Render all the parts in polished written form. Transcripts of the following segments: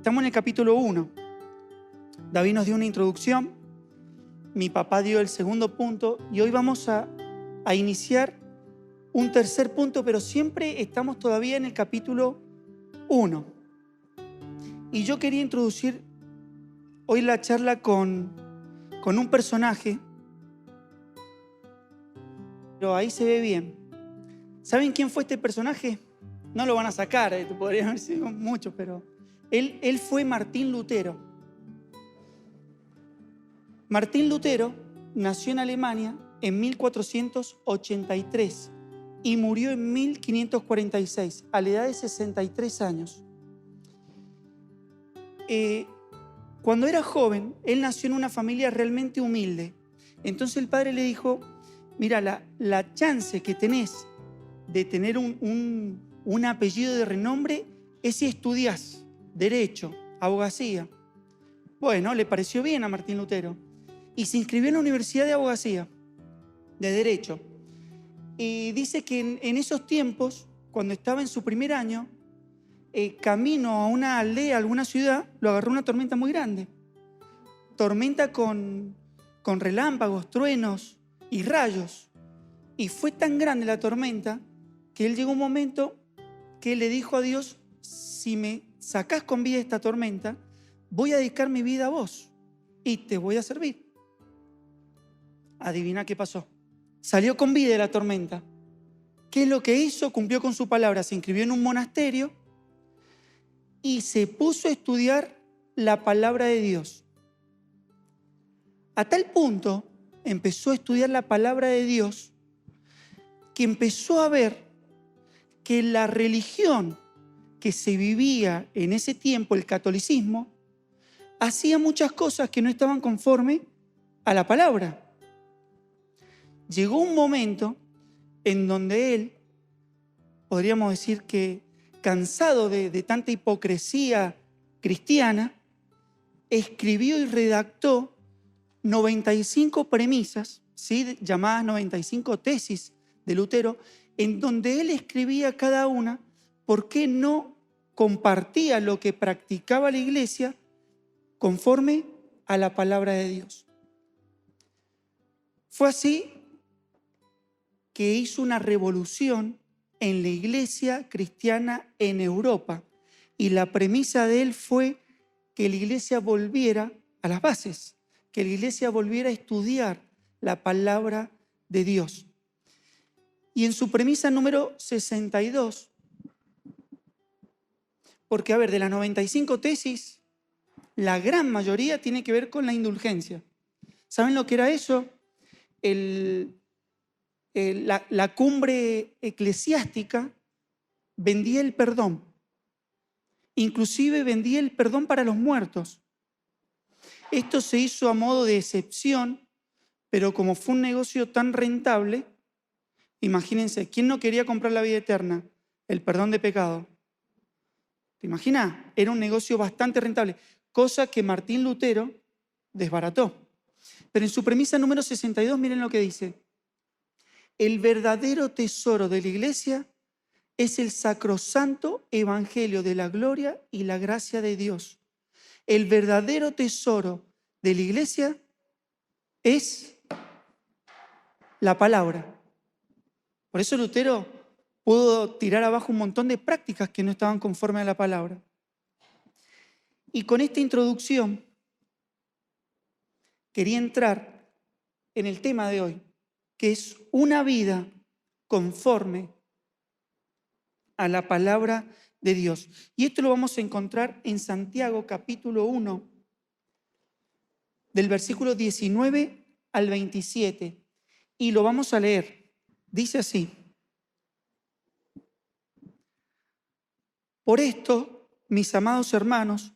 Estamos en el capítulo 1. David nos dio una introducción, mi papá dio el segundo punto y hoy vamos a iniciar un tercer punto, pero siempre estamos todavía en el capítulo 1. Y yo quería introducir hoy la charla con un personaje, pero ahí se ve bien. ¿Saben quién fue este personaje? No lo van a sacar, podrían haber sido muchos, pero él fue Martín Lutero. Martín Lutero nació en Alemania en 1483 y murió en 1546 a la edad de 63 años. Cuando era joven, él nació en una familia realmente humilde. Entonces el padre le dijo, mira, la chance que tenés de tener un apellido de renombre es si estudias derecho, abogacía. Bueno, le pareció bien a Martín Lutero y se inscribió en la Universidad de Abogacía, de Derecho. Y dice que en esos tiempos, cuando estaba en su primer año, camino a una aldea, a alguna ciudad, lo agarró una tormenta muy grande. Tormenta con relámpagos, truenos y rayos. Y fue tan grande la tormenta que él llegó a un momento que le dijo a Dios, si me sacás con vida esta tormenta, voy a dedicar mi vida a vos y te voy a servir. Adivina qué pasó. Salió con vida de la tormenta. ¿Qué es lo que hizo? Cumplió con su palabra. Se inscribió en un monasterio y se puso a estudiar la palabra de Dios. A tal punto empezó a estudiar la palabra de Dios que empezó a ver que la religión que se vivía en ese tiempo, el catolicismo, hacía muchas cosas que no estaban conforme a la palabra. Llegó un momento en donde él, podríamos decir que cansado de tanta hipocresía cristiana, escribió y redactó 95 premisas, ¿sí? Llamadas 95 tesis de Lutero, en donde él escribía cada una por qué no compartía lo que practicaba la iglesia conforme a la palabra de Dios. Fue así que hizo una revolución en la iglesia cristiana en Europa. Y la premisa de él fue que la iglesia volviera a las bases, que la iglesia volviera a estudiar la palabra de Dios. Y en su premisa número 62, porque a ver, de las 95 tesis, la gran mayoría tiene que ver con la indulgencia. ¿Saben lo que era eso? La cumbre eclesiástica vendía el perdón, inclusive vendía el perdón para los muertos. Esto se hizo a modo de excepción, pero como fue un negocio tan rentable, imagínense, ¿quién no quería comprar la vida eterna? El perdón de pecado. ¿Te imaginas? Era un negocio bastante rentable, cosa que Martín Lutero desbarató. Pero en su premisa número 62, miren lo que dice. El verdadero tesoro de la iglesia es el sacrosanto evangelio de la gloria y la gracia de Dios. El verdadero tesoro de la iglesia es la palabra. Por eso Lutero pudo tirar abajo un montón de prácticas que no estaban conformes a la palabra. Y con esta introducción quería entrar en el tema de hoy, que es una vida conforme a la palabra de Dios. Y esto lo vamos a encontrar en Santiago capítulo 1, del versículo 19 al 27. Y lo vamos a leer. Dice así. Por esto, mis amados hermanos,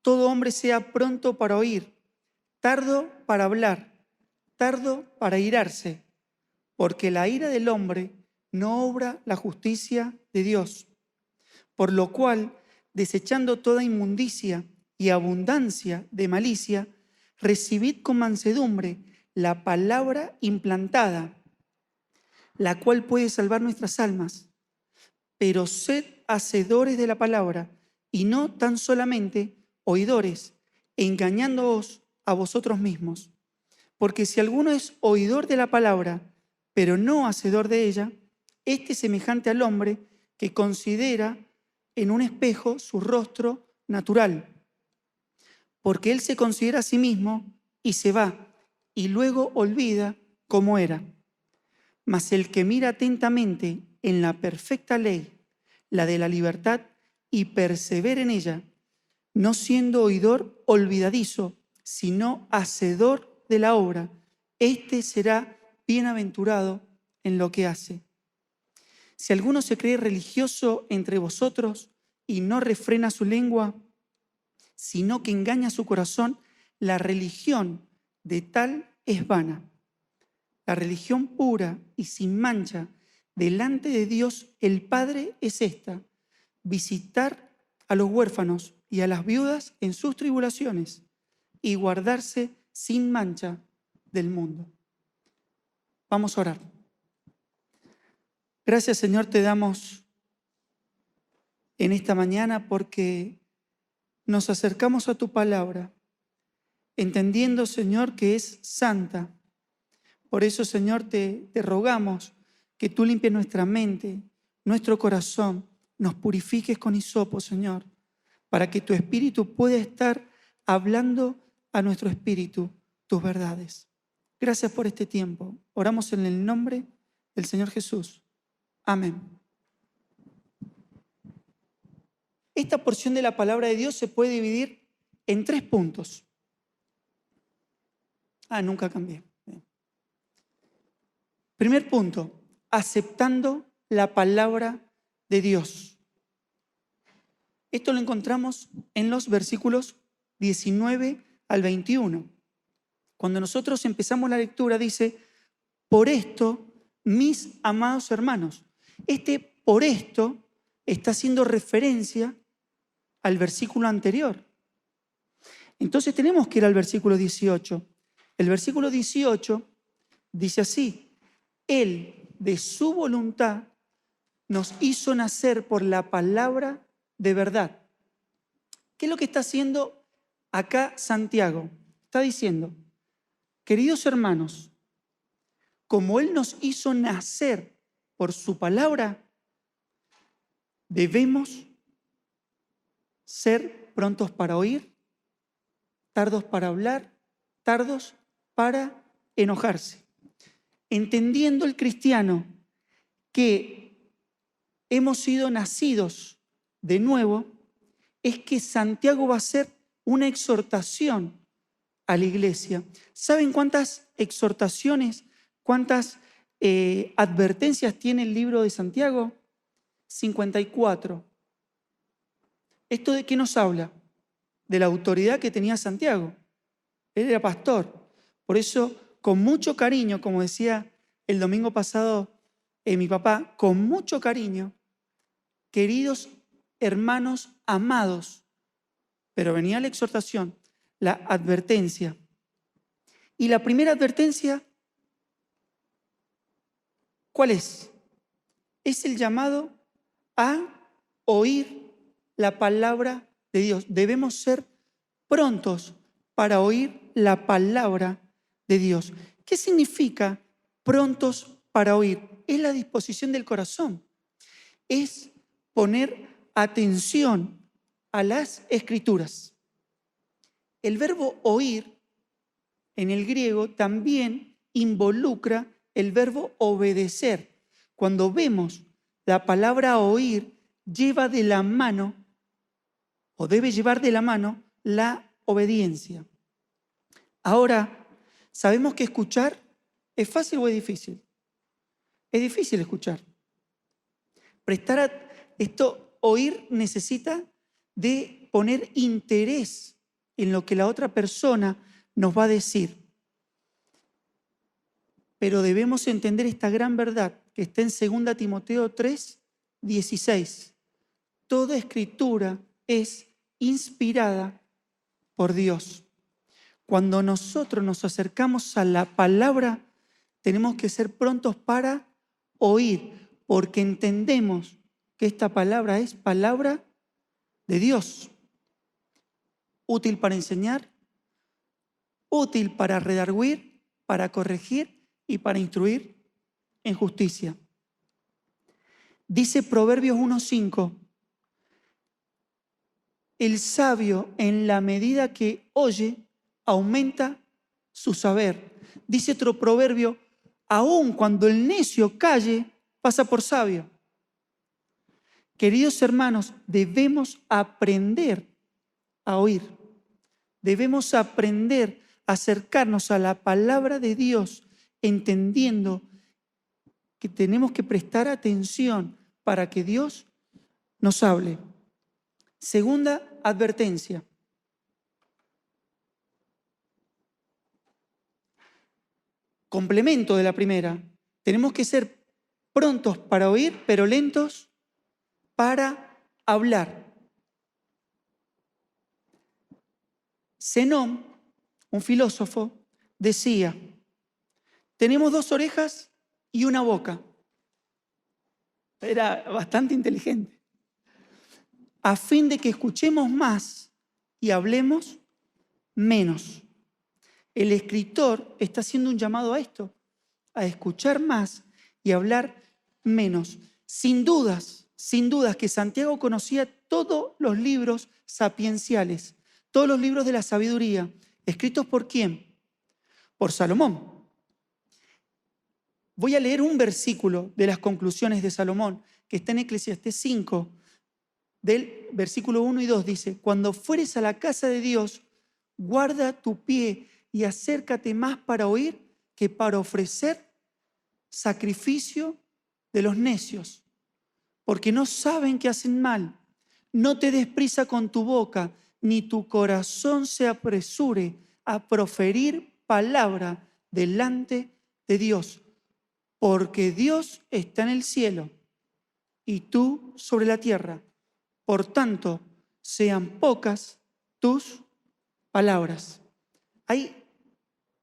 todo hombre sea pronto para oír, tardo para hablar, tardo para irarse, porque la ira del hombre no obra la justicia de Dios. Por lo cual, desechando toda inmundicia y abundancia de malicia, recibid con mansedumbre la palabra implantada, la cual puede salvar nuestras almas. Pero sed hacedores de la palabra y no tan solamente oidores, engañándoos a vosotros mismos. Porque si alguno es oidor de la palabra, pero no hacedor de ella, este es semejante al hombre que considera en un espejo su rostro natural. Porque él se considera a sí mismo y se va, y luego olvida cómo era. Mas el que mira atentamente en la perfecta ley, la de la libertad, y persevera en ella, no siendo oidor olvidadizo, sino hacedor de la obra, este será bienaventurado en lo que hace. Si alguno se cree religioso entre vosotros y no refrena su lengua, sino que engaña su corazón, la religión de tal es vana. La religión pura y sin mancha delante de Dios el Padre es esta: visitar a los huérfanos y a las viudas en sus tribulaciones y guardarse sin mancha del mundo. Vamos a orar. Gracias, Señor, te damos en esta mañana porque nos acercamos a tu palabra, entendiendo, Señor, que es santa. Por eso, Señor, te rogamos que tú limpies nuestra mente, nuestro corazón, nos purifiques con hisopo, Señor, para que tu espíritu pueda estar hablando a nuestro espíritu tus verdades. Gracias por este tiempo. Oramos en el nombre del Señor Jesús. Amén. Esta porción de la palabra de Dios se puede dividir en 3 puntos. Nunca cambié. Primer punto, aceptando la palabra de Dios. Esto lo encontramos en los versículos 19 al 21. Cuando nosotros empezamos la lectura dice, por esto, mis amados hermanos. Este por esto está haciendo referencia al versículo anterior. Entonces tenemos que ir al versículo 18. El versículo 18 dice así: Él, de su voluntad, nos hizo nacer por la palabra de verdad. ¿Qué es lo que está haciendo acá Santiago? Está diciendo, queridos hermanos, como Él nos hizo nacer por su palabra, debemos ser prontos para oír, tardos para hablar, tardos para enojarse. Entendiendo el cristiano que hemos sido nacidos de nuevo, es que Santiago va a hacer una exhortación a la iglesia. ¿Saben cuántas exhortaciones, cuántas advertencias tiene el libro de Santiago? 54. ¿Esto de qué nos habla? De la autoridad que tenía Santiago. Él era pastor. Por eso, con mucho cariño, como decía el domingo pasado mi papá, con mucho cariño, queridos hermanos amados, pero venía la exhortación, la advertencia. Y la primera advertencia, ¿cuál es? Es el llamado a oír la palabra de Dios. Debemos ser prontos para oír la palabra de Dios. ¿Qué significa prontos para oír? Es la disposición del corazón. Es poner atención a las Escrituras. El verbo oír en el griego también involucra el verbo obedecer. Cuando vemos la palabra oír, lleva de la mano, o debe llevar de la mano, la obediencia. Ahora, sabemos que escuchar es fácil o es difícil. Es difícil escuchar. Oír necesita de poner interés en lo que la otra persona nos va a decir. Pero debemos entender esta gran verdad que está en 2 Timoteo 3, 16. Toda escritura es inspirada por Dios. Cuando nosotros nos acercamos a la palabra, tenemos que ser prontos para oír, porque entendemos que esta palabra es palabra de Dios. útil para enseñar, útil para redarguir, para corregir y para instruir en justicia. Dice Proverbios 1:5, el sabio en la medida que oye aumenta su saber. Dice otro proverbio, aun cuando el necio calle, pasa por sabio. Queridos hermanos, debemos aprender a oír. Debemos aprender a acercarnos a la palabra de Dios, entendiendo que tenemos que prestar atención para que Dios nos hable. Segunda advertencia. Complemento de la primera. Tenemos que ser prontos para oír, pero lentos para hablar. Zenón, un filósofo, decía, tenemos 2 orejas y una boca. Era bastante inteligente. A fin de que escuchemos más y hablemos menos. El escritor está haciendo un llamado a esto, a escuchar más y hablar menos. Sin dudas que Santiago conocía todos los libros sapienciales, todos los libros de la sabiduría, escritos ¿por quién? Por Salomón. Voy a leer un versículo de las conclusiones de Salomón, que está en Eclesiastés 5, del versículo 1 y 2, dice, cuando fueres a la casa de Dios, guarda tu pie y acércate más para oír que para ofrecer sacrificio de los necios, porque no saben que hacen mal. No te des prisa con tu boca, ni tu corazón se apresure a proferir palabra delante de Dios, porque Dios está en el cielo y tú sobre la tierra. Por tanto, sean pocas tus palabras. Hay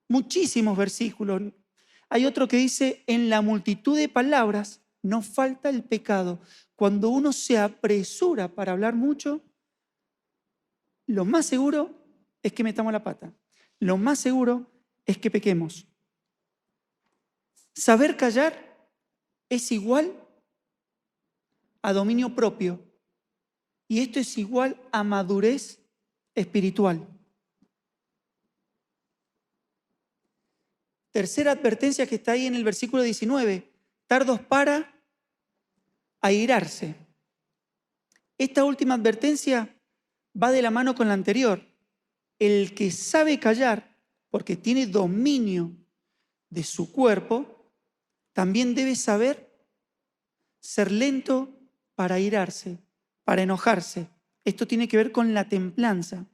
muchísimos versículos. Hay otro que dice, en la multitud de palabras no falta el pecado. Cuando uno se apresura para hablar mucho, lo más seguro es que metamos la pata. Lo más seguro es que pequemos. Saber callar es igual a dominio propio. Y esto es igual a madurez espiritual. Tercera advertencia que está ahí en el versículo 19. Tardos para airarse. Esta última advertencia va de la mano con la anterior. El que sabe callar, porque tiene dominio de su cuerpo, también debe saber ser lento para airarse, para enojarse. Esto tiene que ver con la templanza.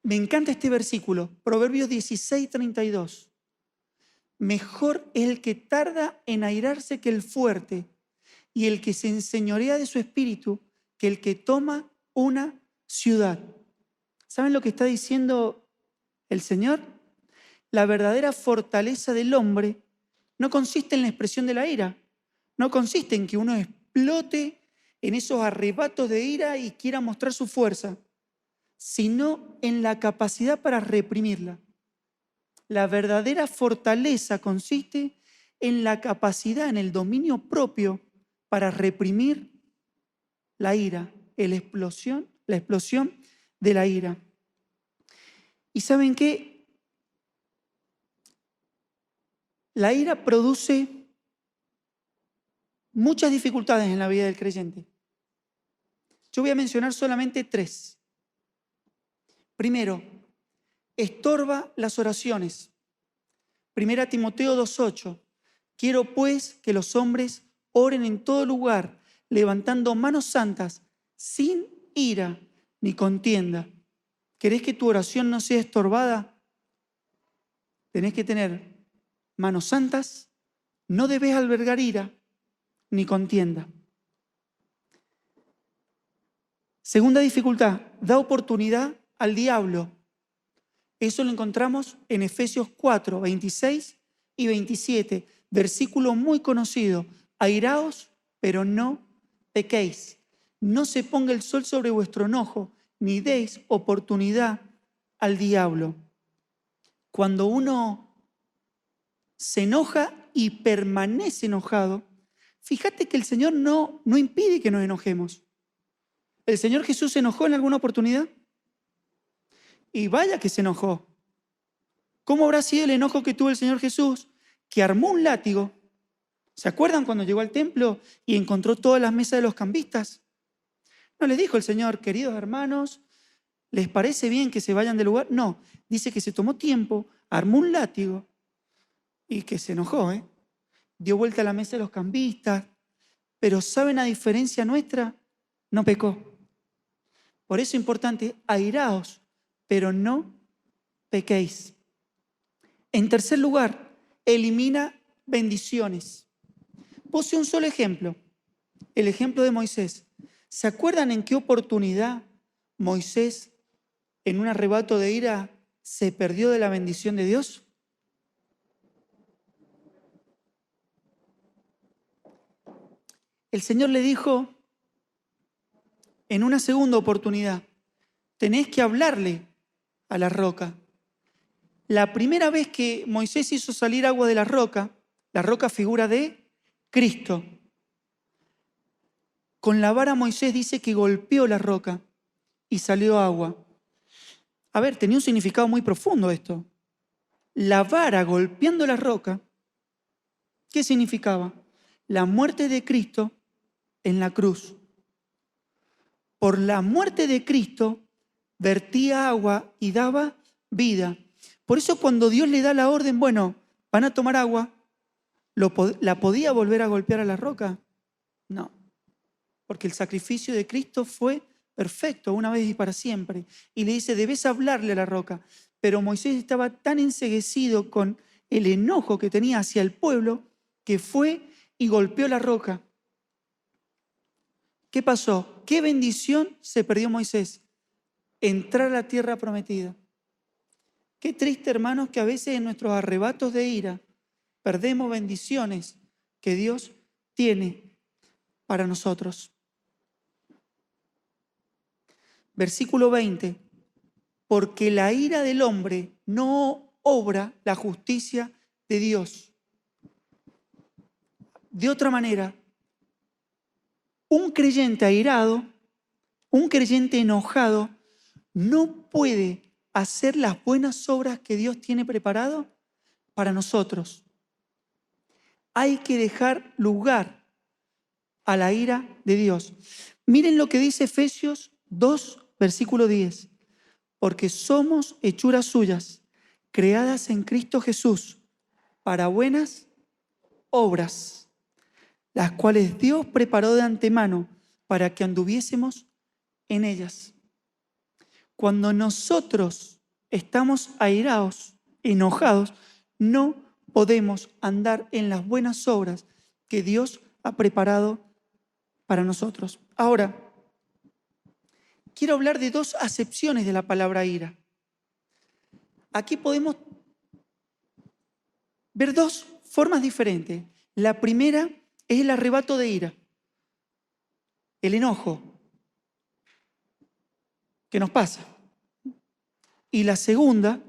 Me encanta este versículo, Proverbios 16:32. Mejor es el que tarda en airarse que el fuerte, y el que se enseñorea de su espíritu que el que toma una ciudad. ¿Saben lo que está diciendo el Señor? La verdadera fortaleza del hombre no consiste en la expresión de la ira, no consiste en que uno explote en esos arrebatos de ira y quiera mostrar su fuerza, sino en la capacidad para reprimirla. La verdadera fortaleza consiste en la capacidad, en el dominio propio para reprimir la ira, la explosión de la ira. ¿Y saben qué? La ira produce muchas dificultades en la vida del creyente. Yo voy a mencionar solamente 3. Primero, estorba las oraciones. 1 Timoteo 2:8. Quiero pues que los hombres oren en todo lugar, levantando manos santas, sin ira ni contienda. ¿Querés que tu oración no sea estorbada? Tenés que tener manos santas, no debes albergar ira ni contienda. Segunda dificultad, da oportunidad al diablo. Eso lo encontramos en Efesios 4, 26 y 27, versículo muy conocido. Airaos, pero no pequéis. No se ponga el sol sobre vuestro enojo, ni deis oportunidad al diablo. Cuando uno se enoja y permanece enojado, fíjate que el Señor no impide que nos enojemos. ¿El Señor Jesús se enojó en alguna oportunidad? Y vaya que se enojó. ¿Cómo habrá sido el enojo que tuvo el Señor Jesús? Que armó un látigo. ¿Se acuerdan cuando llegó al templo y encontró todas las mesas de los cambistas? No les dijo el Señor, queridos hermanos, ¿les parece bien que se vayan del lugar? No, dice que se tomó tiempo, armó un látigo y que se enojó, dio vuelta a la mesa de los cambistas, pero ¿saben a diferencia nuestra? No pecó. Por eso es importante, airaos, pero no pequéis. En tercer lugar, elimina bendiciones. Puse un solo ejemplo, el ejemplo de Moisés. ¿Se acuerdan en qué oportunidad Moisés, en un arrebato de ira, se perdió de la bendición de Dios? El Señor le dijo en una segunda oportunidad, tenés que hablarle a la roca. La primera vez que Moisés hizo salir agua de la roca figura de Cristo. Con la vara Moisés dice que golpeó la roca y salió agua. A ver, tenía un significado muy profundo esto. La vara golpeando la roca, ¿qué significaba? La muerte de Cristo en la cruz. Por la muerte de Cristo vertía agua y daba vida. Por eso cuando Dios le da la orden, bueno, van a tomar agua, ¿la podía volver a golpear a la roca? No, porque el sacrificio de Cristo fue perfecto, una vez y para siempre. Y le dice, debes hablarle a la roca. Pero Moisés estaba tan enceguecido con el enojo que tenía hacia el pueblo que fue y golpeó la roca. ¿Qué pasó? ¿Qué bendición se perdió Moisés? Entrar a la tierra prometida. Qué triste, hermanos, que a veces en nuestros arrebatos de ira perdemos bendiciones que Dios tiene para nosotros. Versículo 20. Porque la ira del hombre no obra la justicia de Dios. De otra manera, un creyente airado, un creyente enojado, no puede hacer las buenas obras que Dios tiene preparado para nosotros. Hay que dejar lugar a la ira de Dios. Miren lo que dice Efesios 2, versículo 10. Porque somos hechuras suyas, creadas en Cristo Jesús, para buenas obras, las cuales Dios preparó de antemano para que anduviésemos en ellas. Cuando nosotros estamos airados, enojados, no podemos andar en las buenas obras que Dios ha preparado para nosotros. Ahora, quiero hablar de dos acepciones de la palabra ira. Aquí podemos ver dos formas diferentes. La primera es el arrebato de ira, el enojo que nos pasa. Y la segunda,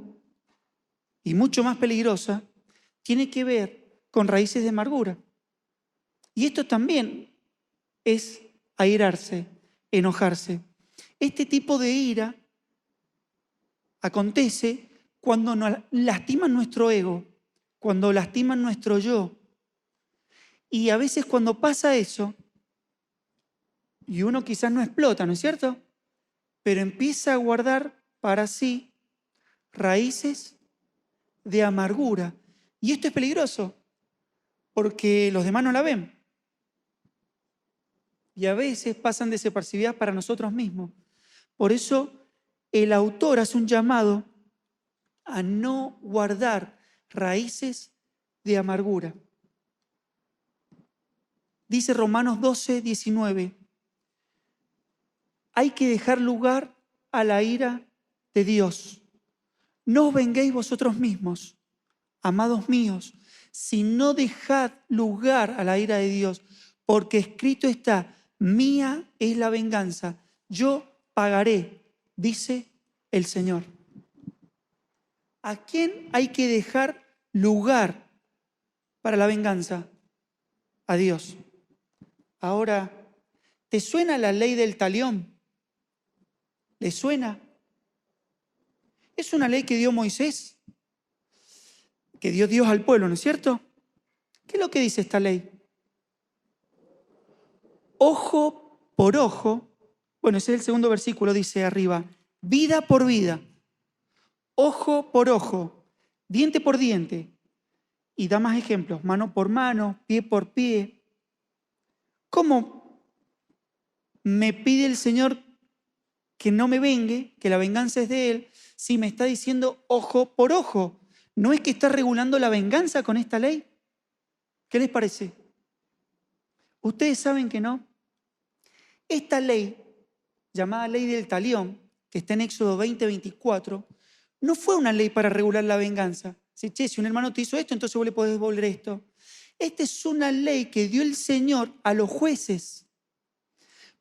y mucho más peligrosa, tiene que ver con raíces de amargura. Y esto también es airarse, enojarse. Este tipo de ira acontece cuando nos lastiman nuestro ego, cuando lastiman nuestro yo. Y a veces cuando pasa eso, y uno quizás no explota, ¿no es cierto? Pero empieza a guardar para sí raíces de amargura. Y esto es peligroso, porque los demás no la ven. Y a veces pasan desapercibidas para nosotros mismos. Por eso el autor hace un llamado a no guardar raíces de amargura. Dice Romanos 12, 19. Hay que dejar lugar a la ira de Dios. No os venguéis vosotros mismos, amados míos, sino dejad lugar a la ira de Dios, porque escrito está, mía es la venganza, yo pagaré, dice el Señor. ¿A quién hay que dejar lugar para la venganza? A Dios. Ahora, ¿te suena la ley del talión? ¿Le suena? Es una ley que dio Moisés, que dio Dios al pueblo, ¿no es cierto? ¿Qué es lo que dice esta ley? Ojo por ojo, bueno, ese es el segundo versículo, dice arriba, vida por vida, ojo por ojo, diente por diente, y da más ejemplos, mano por mano, pie por pie. ¿Cómo me pide el Señor que no me vengue, que la venganza es de Él, si me está diciendo ojo por ojo? ¿No es que está regulando la venganza con esta ley? ¿Qué les parece? Ustedes saben que no. Esta ley, llamada ley del talión, que está en Éxodo 20:24, no fue una ley para regular la venganza. Si, si un hermano te hizo esto, entonces vos le podés devolver esto. Esta es una ley que dio el Señor a los jueces.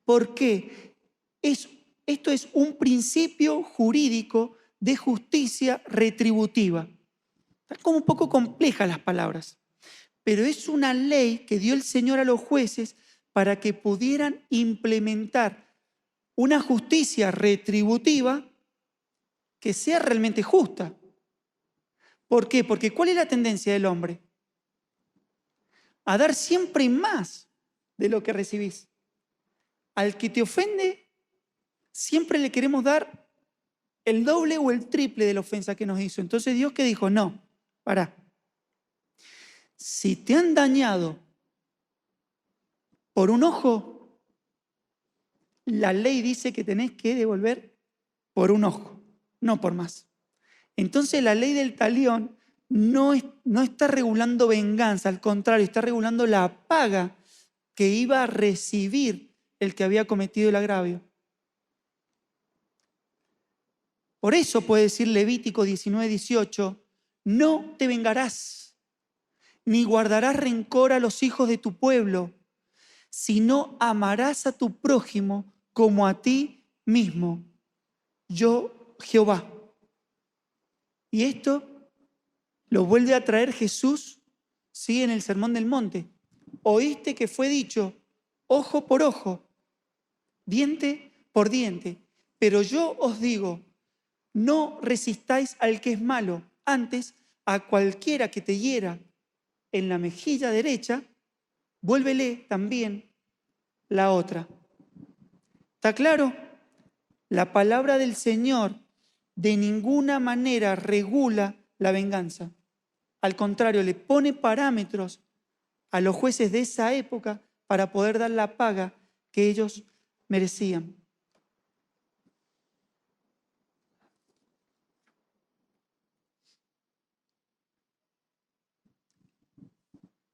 ¿Por qué? Esto es un principio jurídico de justicia retributiva. Están como un poco complejas las palabras, pero es una ley que dio el Señor a los jueces para que pudieran implementar una justicia retributiva que sea realmente justa. ¿Por qué? Porque ¿cuál es la tendencia del hombre? A dar siempre más de lo que recibís. Al que te ofende, siempre le queremos dar el doble o el triple de la ofensa que nos hizo. Entonces Dios, ¿qué dijo? No, pará. Si te han dañado por un ojo, la ley dice que tenés que devolver por un ojo, no por más. Entonces la ley del talión no está regulando venganza, al contrario, está regulando la paga que iba a recibir el que había cometido el agravio. Por eso puede decir Levítico 19:18, no te vengarás, ni guardarás rencor a los hijos de tu pueblo, sino amarás a tu prójimo como a ti mismo. Yo, Jehová. Y esto lo vuelve a traer Jesús, sí, en el Sermón del Monte. Oíste que fue dicho, ojo por ojo, diente por diente. Pero yo os digo, no resistáis al que es malo, antes a cualquiera que te hiera en la mejilla derecha, vuélvele también la otra. ¿Está claro? La palabra del Señor de ninguna manera regula la venganza. Al contrario, le pone parámetros a los jueces de esa época para poder dar la paga que ellos merecían.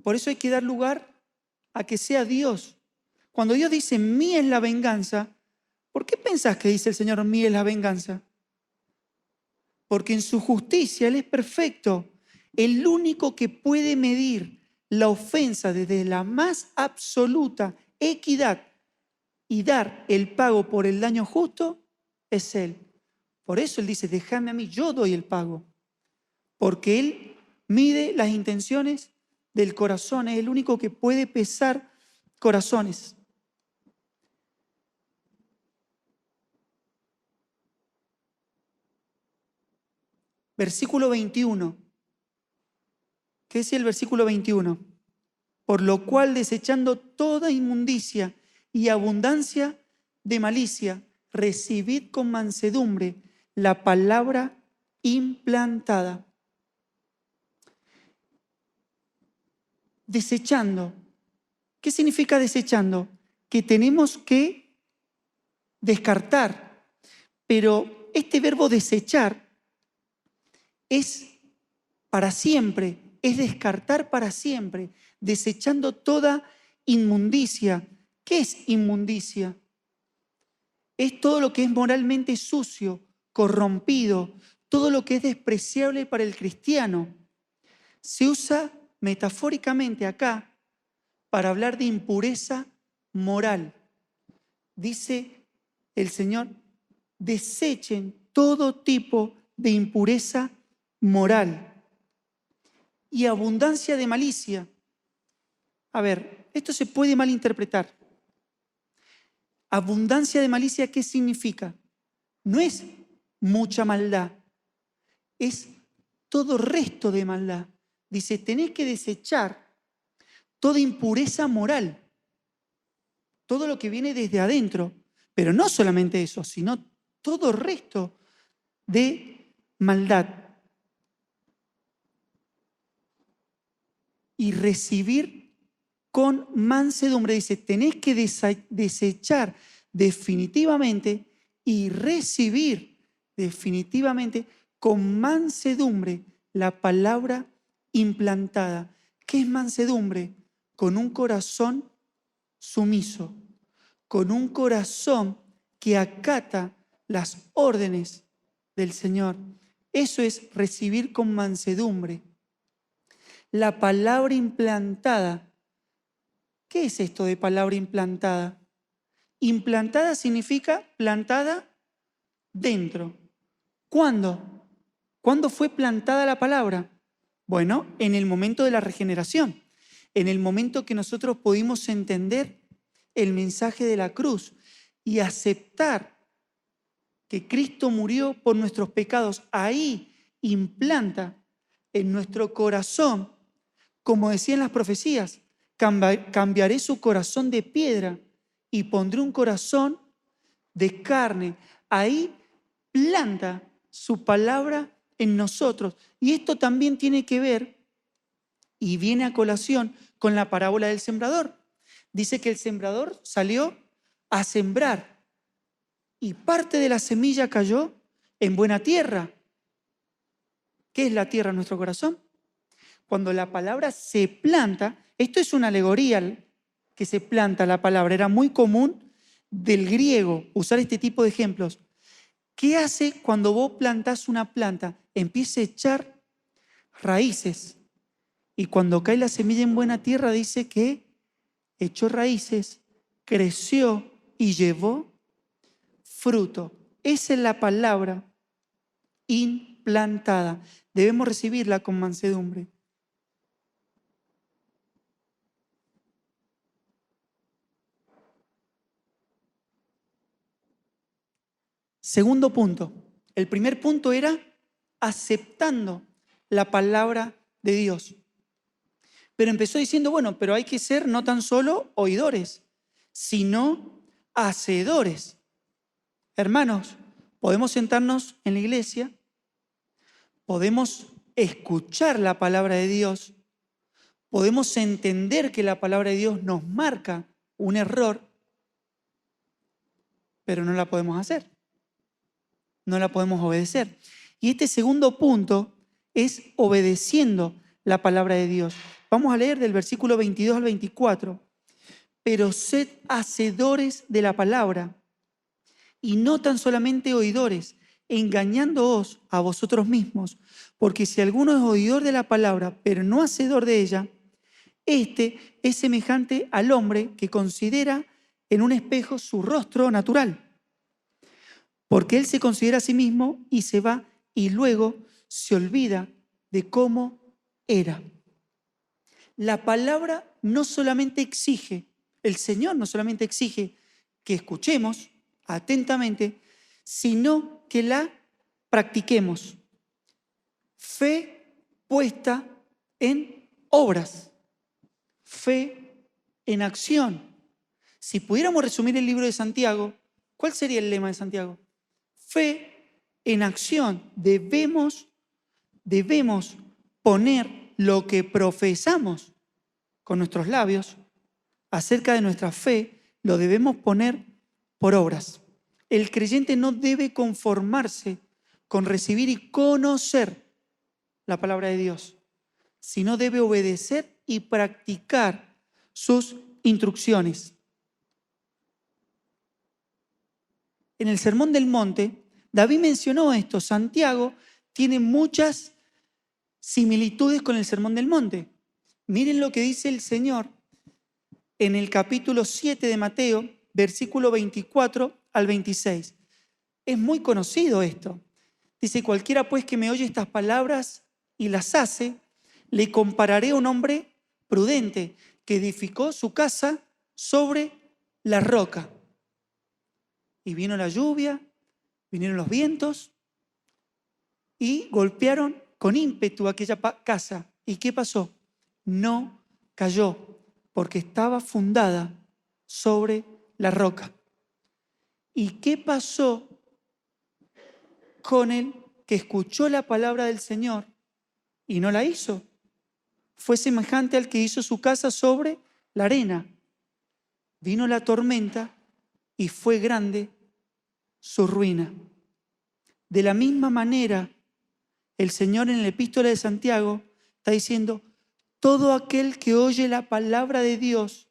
Por eso hay que dar lugar a que sea Dios. Cuando Dios dice, mía es la venganza, ¿por qué pensás que dice el Señor, mía es la venganza? Porque en su justicia Él es perfecto. El único que puede medir la ofensa desde la más absoluta equidad y dar el pago por el daño justo es Él. Por eso Él dice, déjame a mí, yo doy el pago. Porque Él mide las intenciones del corazón, es el único que puede pesar corazones. Versículo 21. ¿Qué decía el versículo 21? Por lo cual, desechando toda inmundicia y abundancia de malicia, recibid con mansedumbre la palabra implantada. Desechando. ¿Qué significa desechando? Que tenemos que descartar. Pero este verbo desechar es para siempre, es descartar para siempre, desechando toda inmundicia. ¿Qué es inmundicia? Es todo lo que es moralmente sucio, corrompido, todo lo que es despreciable para el cristiano. Se usa metafóricamente acá para hablar de impureza moral. dice el Señor, desechen todo tipo de impureza moral y abundancia de malicia. A ver, esto se puede malinterpretar. Abundancia de malicia, ¿qué significa? No es mucha maldad, es todo resto de maldad. Dice, tenés que desechar toda impureza moral, todo lo que viene desde adentro, pero no solamente eso, sino todo resto de maldad. Y recibir con mansedumbre, dice, tenés que desechar definitivamente y recibir definitivamente con mansedumbre la palabra implantada. ¿Qué es mansedumbre? Con un corazón sumiso, con un corazón que acata las órdenes del Señor. Eso es recibir con mansedumbre. La palabra implantada. ¿Qué es esto de palabra implantada? Implantada significa plantada dentro. ¿Cuándo? ¿Cuándo fue plantada la palabra? Bueno, en el momento de la regeneración, en el momento que nosotros pudimos entender el mensaje de la cruz y aceptar que Cristo murió por nuestros pecados. Ahí implanta en nuestro corazón, como decían las profecías, cambiaré su corazón de piedra y pondré un corazón de carne. Ahí planta su palabra en nosotros. Y esto también tiene que ver y viene a colación con la parábola del sembrador. Dice que el sembrador salió a sembrar y parte de la semilla cayó en buena tierra. ¿Qué es la tierra en nuestro corazón? Cuando la palabra se planta, esto es una alegoría que se planta la palabra, era muy común del griego usar este tipo de ejemplos. ¿Qué hace cuando vos plantás una planta? Empieza a echar raíces. Y cuando cae la semilla en buena tierra, dice que echó raíces, creció y llevó fruto. Esa es la palabra implantada. Debemos recibirla con mansedumbre. Segundo punto. El primer punto era aceptando la palabra de Dios. Pero empezó diciendo, bueno, pero hay que ser no tan solo oidores, sino hacedores. Hermanos, podemos sentarnos en la iglesia, podemos escuchar la palabra de Dios, podemos entender que la palabra de Dios nos marca un error, pero no la podemos hacer, no la podemos obedecer. Y este segundo punto es obedeciendo la palabra de Dios. Vamos a leer del versículo 22 al 24. Pero sed hacedores de la palabra y no tan solamente oidores, engañándoos a vosotros mismos, porque si alguno es oidor de la palabra, pero no hacedor de ella, este es semejante al hombre que considera en un espejo su rostro natural, porque él se considera a sí mismo y se va y luego se olvida de cómo era. La palabra no solamente exige, el Señor no solamente exige que escuchemos atentamente, sino que la practiquemos. Fe puesta en obras, fe en acción. Si pudiéramos resumir el libro de Santiago, ¿cuál sería el lema de Santiago? Fe en acción. Debemos poner lo que profesamos con nuestros labios acerca de nuestra fe, lo debemos poner por obras. El creyente no debe conformarse con recibir y conocer la palabra de Dios, sino debe obedecer y practicar sus instrucciones. En el Sermón del Monte, David mencionó esto. Santiago tiene muchas similitudes con el Sermón del Monte. Miren lo que dice el Señor en el capítulo 7 de Mateo, versículo 24 al 26. Es muy conocido esto. Dice, cualquiera pues que me oye estas palabras y las hace, le compararé a un hombre prudente que edificó su casa sobre la roca. Y vino la lluvia, vinieron los vientos y golpearon con ímpetu aquella casa. ¿Y qué pasó? No cayó porque estaba fundada sobre la roca. ¿Y qué pasó con el que escuchó la palabra del Señor y no la hizo? Fue semejante al que hizo su casa sobre la arena. Vino la tormenta y fue grande su ruina. De la misma manera, el Señor en la epístola de Santiago está diciendo, todo aquel que oye la palabra de Dios,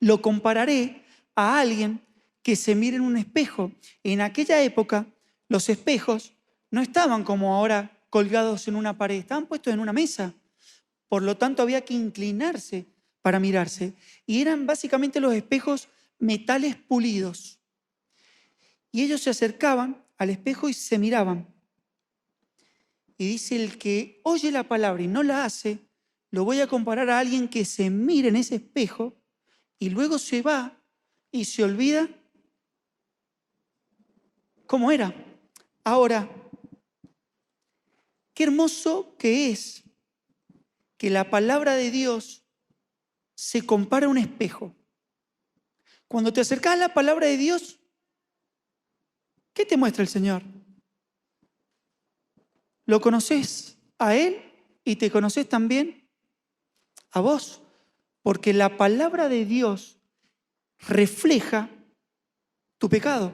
lo compararé a alguien que se mira en un espejo. En aquella época, los espejos no estaban como ahora colgados en una pared, estaban puestos en una mesa. Por lo tanto, había que inclinarse para mirarse. Y eran básicamente los espejos metales pulidos. Y ellos se acercaban al espejo y se miraban. Y dice, el que oye la palabra y no la hace, lo voy a comparar a alguien que se mira en ese espejo y luego se va y se olvida cómo era. Ahora, qué hermoso que es que la palabra de Dios se compara a un espejo. Cuando te acercas a la palabra de Dios, ¿qué te muestra el Señor? Lo conoces a Él y te conoces también a vos, porque la palabra de Dios refleja tu pecado.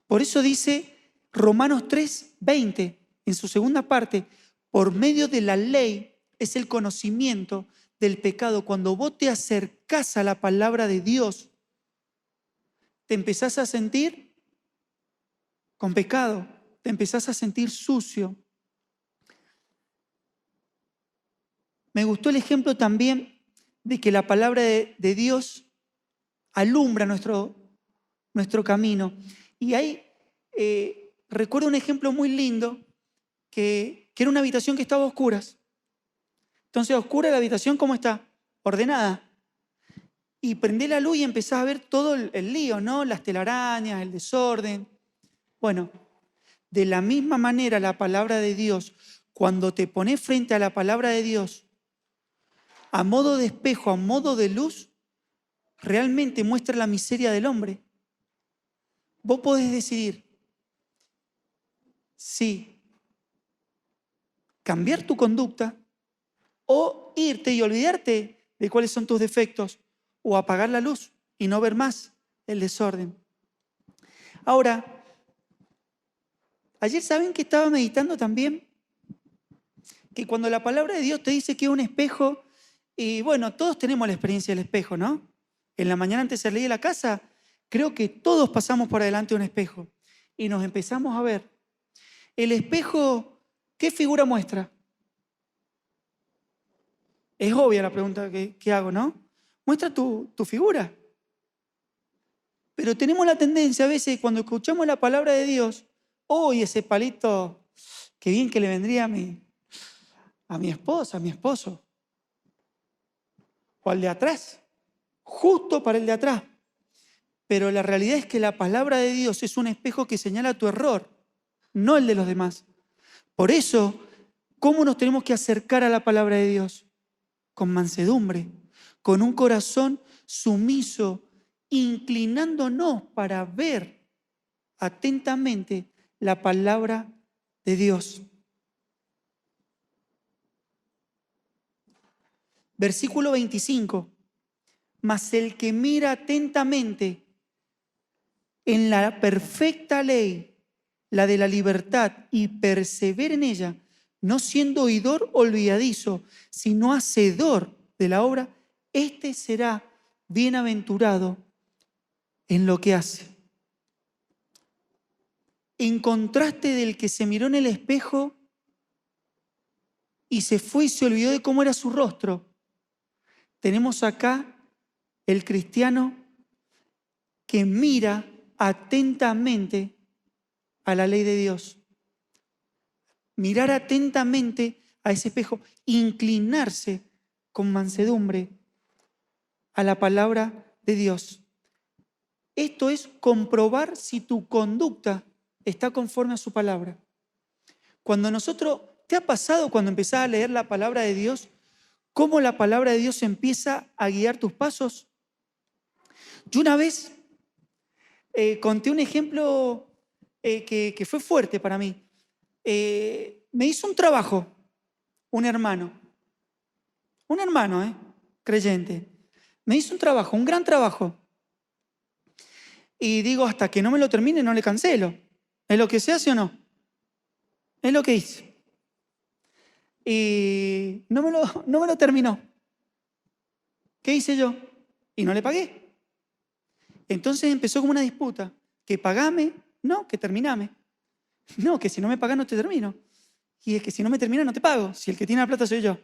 Por eso dice Romanos 3:20 en su segunda parte, por medio de la ley es el conocimiento del pecado. Cuando vos te acercás a la palabra de Dios, te empezás a sentir con pecado, te empezás a sentir sucio. Me gustó el ejemplo también de que la palabra de Dios alumbra nuestro camino. Y ahí recuerdo un ejemplo muy lindo que era una habitación que estaba a oscuras. Entonces, a oscura la habitación, ¿cómo está? Ordenada. Y prendés la luz y empezás a ver todo el lío, ¿no? Las telarañas, el desorden. Bueno, de la misma manera la palabra de Dios, cuando te pones frente a la palabra de Dios, a modo de espejo, a modo de luz, realmente muestra la miseria del hombre. Vos podés decidir si cambiar tu conducta o irte y olvidarte de cuáles son tus defectos o apagar la luz y no ver más el desorden. Ahora, ayer saben que estaba meditando también que cuando la palabra de Dios te dice que es un espejo, y bueno, todos tenemos la experiencia del espejo, ¿no? En la mañana antes de salir de la casa, creo que todos pasamos por delante de un espejo y nos empezamos a ver. El espejo, ¿qué figura muestra? Es obvia la pregunta que hago, ¿no? Muestra tu figura. Pero tenemos la tendencia a veces, cuando escuchamos la palabra de Dios, ese palito, qué bien que le vendría a mi esposa, a mi esposo. O al de atrás, justo para el de atrás. Pero la realidad es que la palabra de Dios es un espejo que señala tu error, no el de los demás. Por eso, ¿cómo nos tenemos que acercar a la palabra de Dios? Con mansedumbre, con un corazón sumiso, inclinándonos para ver atentamente la palabra de Dios. Versículo 25. Mas el que mira atentamente en la perfecta ley, la de la libertad, y persevera en ella, no siendo oidor olvidadizo, sino hacedor de la obra, este será bienaventurado en lo que hace. En contraste del que se miró en el espejo y se fue y se olvidó de cómo era su rostro, tenemos acá el cristiano que mira atentamente a la ley de Dios. Mirar atentamente a ese espejo, inclinarse con mansedumbre a la palabra de Dios. Esto es comprobar si tu conducta está conforme a su palabra. ¿Te ha pasado cuando empezás a leer la palabra de Dios, cómo la palabra de Dios empieza a guiar tus pasos? Yo una vez conté un ejemplo que fue fuerte para mí. Me hizo un trabajo un hermano, creyente. Me hizo un trabajo, un gran trabajo. Y digo, hasta que no me lo termine, no le cancelo. ¿Es lo que se hace o no? Es lo que hice. Y no me lo terminó. ¿Qué hice yo? Y no le pagué. Entonces empezó como una disputa. Que pagame, no, que terminame. No, que si no me pagas no te termino. Y es que si no me termina no te pago. Si el que tiene la plata soy yo.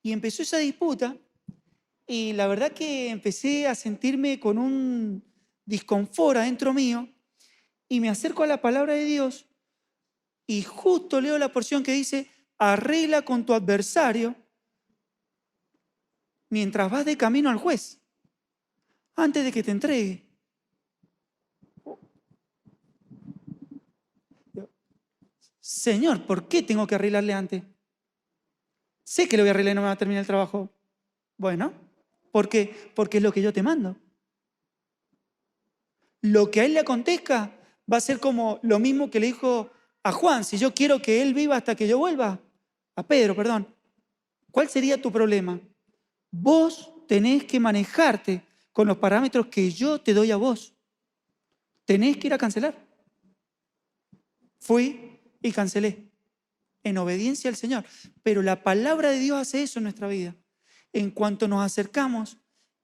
Y empezó esa disputa. Y la verdad que empecé a sentirme con un disconfort adentro mío. Y me acerco a la palabra de Dios. Y justo leo la porción que dice: arregla con tu adversario mientras vas de camino al juez, antes de que te entregue. Señor, ¿por qué tengo que arreglarle antes? Sé que lo voy a arreglar y no me va a terminar el trabajo. Bueno, ¿por qué? Porque es lo que yo te mando. Lo que a él le acontezca va a ser como lo mismo que le dijo a Juan: si yo quiero que él viva hasta que yo vuelva. A Pedro, perdón. ¿Cuál sería tu problema? Vos tenés que manejarte con los parámetros que yo te doy a vos. Tenés que ir a cancelar. Fui y cancelé en obediencia al Señor. Pero la palabra de Dios hace eso en nuestra vida. En cuanto nos acercamos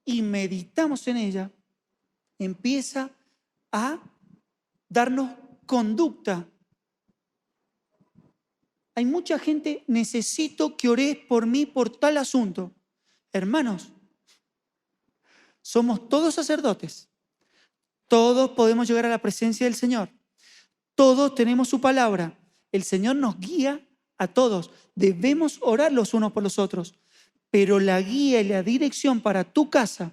y meditamos en ella, empieza a darnos conducta. Hay mucha gente: necesito que ores por mí por tal asunto. Hermanos, somos todos sacerdotes. Todos podemos llegar a la presencia del Señor. Todos tenemos su palabra. El Señor nos guía a todos. Debemos orar los unos por los otros. Pero la guía y la dirección para tu casa,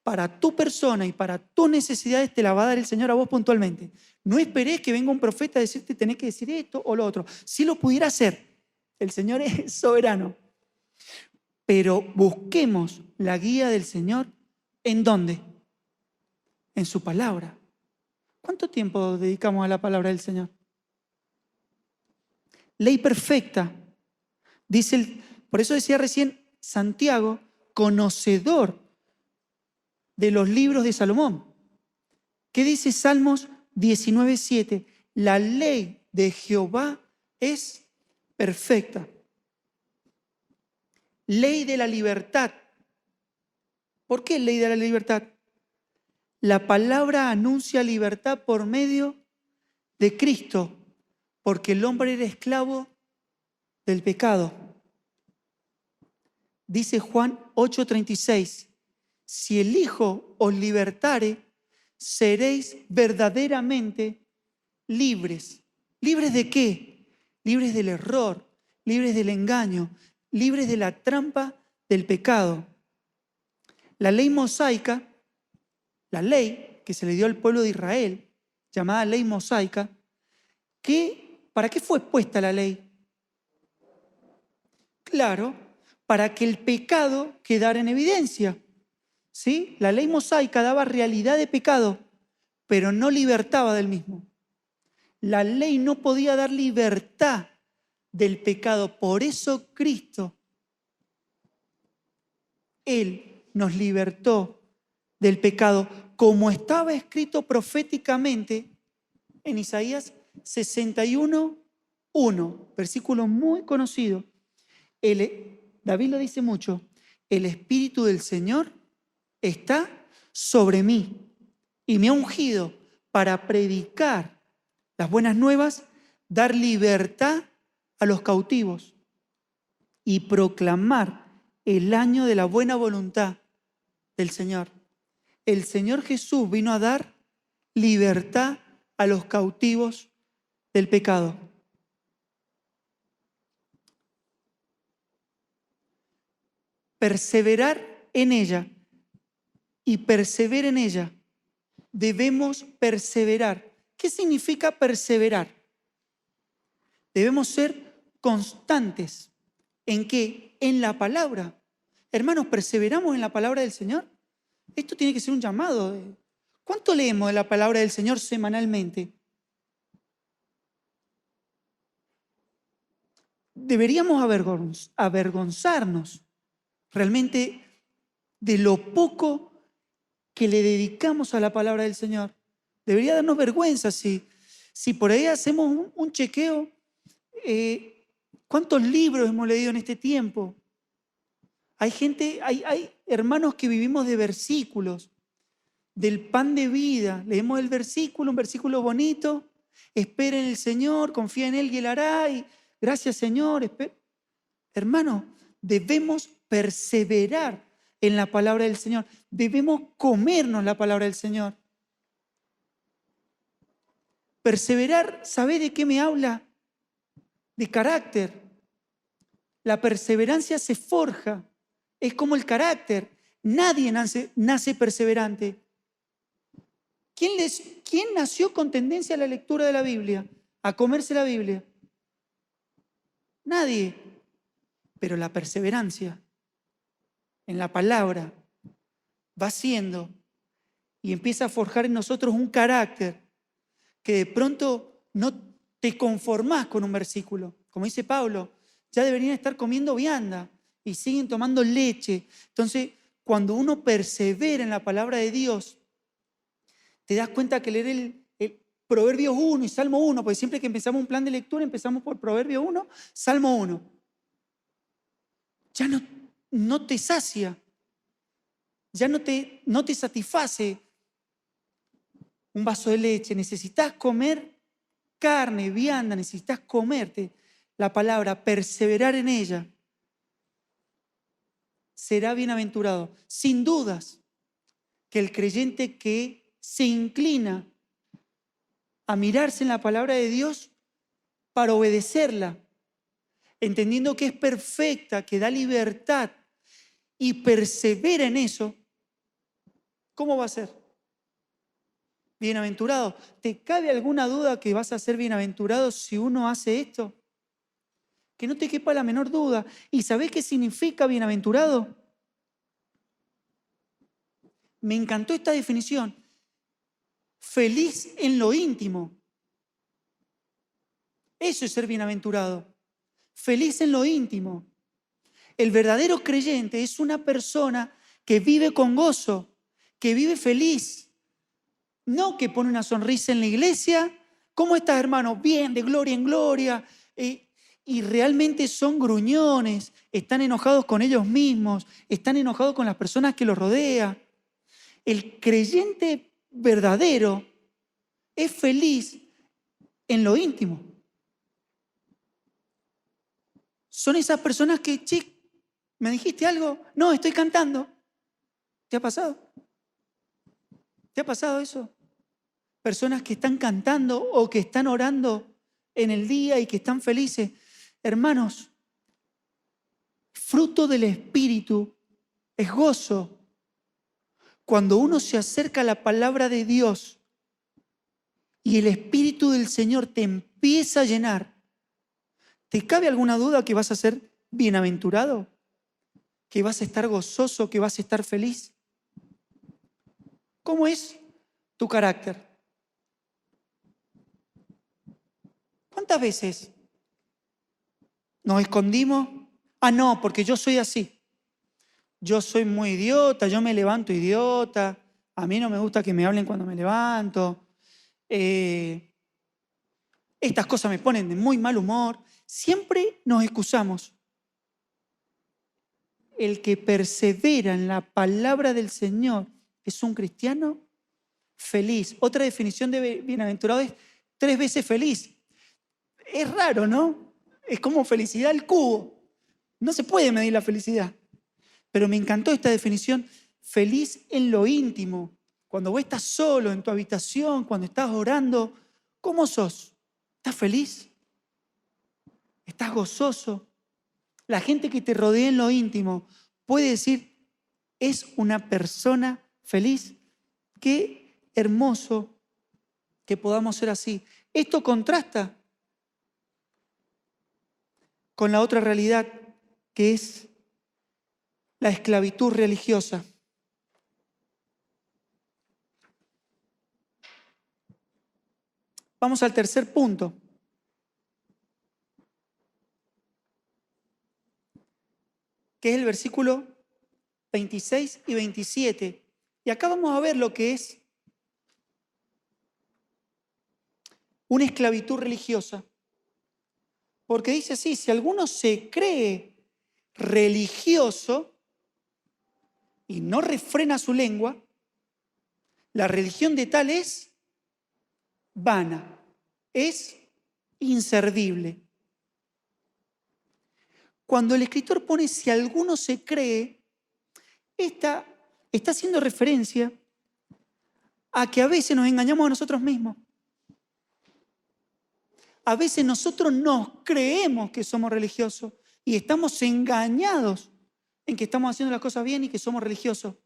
para tu persona y para tus necesidades te la va a dar el Señor a vos puntualmente. No esperes que venga un profeta a decirte tenés que decir esto o lo otro. Si lo pudiera hacer, el Señor es soberano. Pero busquemos la guía del Señor. ¿En dónde? En su palabra. ¿Cuánto tiempo dedicamos a la palabra del Señor? Ley perfecta. Por eso decía recién Santiago, conocedor de los libros de Salomón. ¿Qué dice Salmos 19:7? La ley de Jehová es perfecta. Ley de la libertad. ¿Por qué ley de la libertad? La palabra anuncia libertad por medio de Cristo, porque el hombre era esclavo del pecado. Dice Juan 8:36, si el Hijo os libertare, seréis verdaderamente libres. ¿Libres de qué? Libres del error, libres del engaño, libres de la trampa del pecado. La ley mosaica, la ley que se le dio al pueblo de Israel, llamada ley mosaica, ¿para qué fue puesta la ley? Claro, para que el pecado quedara en evidencia. ¿Sí? La ley mosaica daba realidad de pecado, pero no libertaba del mismo. La ley no podía dar libertad del pecado. Por eso Cristo, Él nos libertó del pecado, como estaba escrito proféticamente en Isaías 61:1, versículo muy conocido. David lo dice mucho: el Espíritu del Señor está sobre mí y me ha ungido para predicar las buenas nuevas, dar libertad a los cautivos y proclamar el año de la buena voluntad del Señor. el Señor Jesús vino a dar libertad a los cautivos del pecado. Perseverar en ella y persevera en ella. Debemos perseverar. ¿Qué significa perseverar? Debemos ser constantes. ¿En qué? En la palabra. Hermanos, ¿perseveramos en la palabra del Señor? Esto tiene que ser un llamado. ¿Cuánto leemos de la palabra del Señor semanalmente? Deberíamos avergonzarnos realmente de lo poco que le dedicamos a la palabra del Señor. Debería darnos vergüenza si por ahí hacemos un chequeo. ¿Cuántos libros hemos leído en este tiempo? Hay hermanos que vivimos de versículos, del pan de vida. Leemos el versículo, un versículo bonito. Espera en el Señor, confía en Él y Él hará. Y gracias, Señor. Hermanos, debemos perseverar en la palabra del Señor. Debemos comernos la palabra del Señor. Perseverar, ¿sabe de qué me habla? De carácter. La perseverancia se forja. Es como el carácter. Nadie nace perseverante. ¿Quién nació con tendencia a la lectura de la Biblia? A comerse la Biblia. Nadie. Pero la perseverancia en la palabra va haciendo y empieza a forjar en nosotros un carácter que de pronto no te conformás con un versículo. Como dice Pablo, ya deberían estar comiendo vianda y siguen tomando leche. Entonces, cuando uno persevera en la palabra de Dios, te das cuenta que leer el Proverbios 1 y Salmo 1, porque siempre que empezamos un plan de lectura empezamos por Proverbios 1, Salmo 1. Ya no te sacia, ya no te satisface un vaso de leche. Necesitas comer carne, vianda, necesitas comerte la palabra, perseverar en ella. Será bienaventurado. Sin dudas que el creyente que se inclina a mirarse en la palabra de Dios para obedecerla, entendiendo que es perfecta, que da libertad y persevera en eso, ¿cómo va a ser? Bienaventurado. ¿Te cabe alguna duda que vas a ser bienaventurado si uno hace esto? Que no te quepa la menor duda. ¿Y sabés qué significa bienaventurado? Me encantó esta definición. Feliz en lo íntimo. Eso es ser bienaventurado. Feliz en lo íntimo. El verdadero creyente es una persona que vive con gozo, que vive feliz. No que pone una sonrisa en la iglesia. ¿Cómo estás, hermano? Bien, de gloria en gloria. Y realmente son gruñones, están enojados con ellos mismos, están enojados con las personas que los rodean. El creyente verdadero es feliz en lo íntimo. Son esas personas que, ¿me dijiste algo? No, estoy cantando. ¿Te ha pasado? ¿Te ha pasado eso? Personas que están cantando o que están orando en el día y que están felices. Hermanos, fruto del Espíritu es gozo. Cuando uno se acerca a la palabra de Dios y el Espíritu del Señor te empieza a llenar, ¿te cabe alguna duda que vas a ser bienaventurado? ¿Que vas a estar gozoso? ¿Que vas a estar feliz? ¿Cómo es tu carácter? ¿Cuántas veces nos escondimos? Ah, no, porque yo soy así. Yo soy muy idiota, yo me levanto idiota, a mí no me gusta que me hablen cuando me levanto. Estas cosas me ponen de muy mal humor. Siempre nos excusamos. El que persevera en la palabra del Señor es un cristiano feliz. Otra definición de bienaventurado es 3 veces feliz. Es raro, ¿no? Es como felicidad al cubo. No se puede medir la felicidad. Pero me encantó esta definición. Feliz en lo íntimo. Cuando vos estás solo en tu habitación, cuando estás orando, ¿cómo sos? ¿Estás feliz? ¿Estás gozoso? La gente que te rodea en lo íntimo puede decir, es una persona feliz. Qué hermoso que podamos ser así. Esto contrasta con la otra realidad, que es la esclavitud religiosa. Vamos al tercer punto. Que es el versículo 26 y 27. Y acá vamos a ver lo que es una esclavitud religiosa. Porque dice así, si alguno se cree religioso y no refrena su lengua, la religión de tal es vana, es inservible. Cuando el escritor pone si alguno se cree, está haciendo referencia a que a veces nos engañamos a nosotros mismos. A veces nosotros nos creemos que somos religiosos y estamos engañados en que estamos haciendo las cosas bien y que somos religiosos.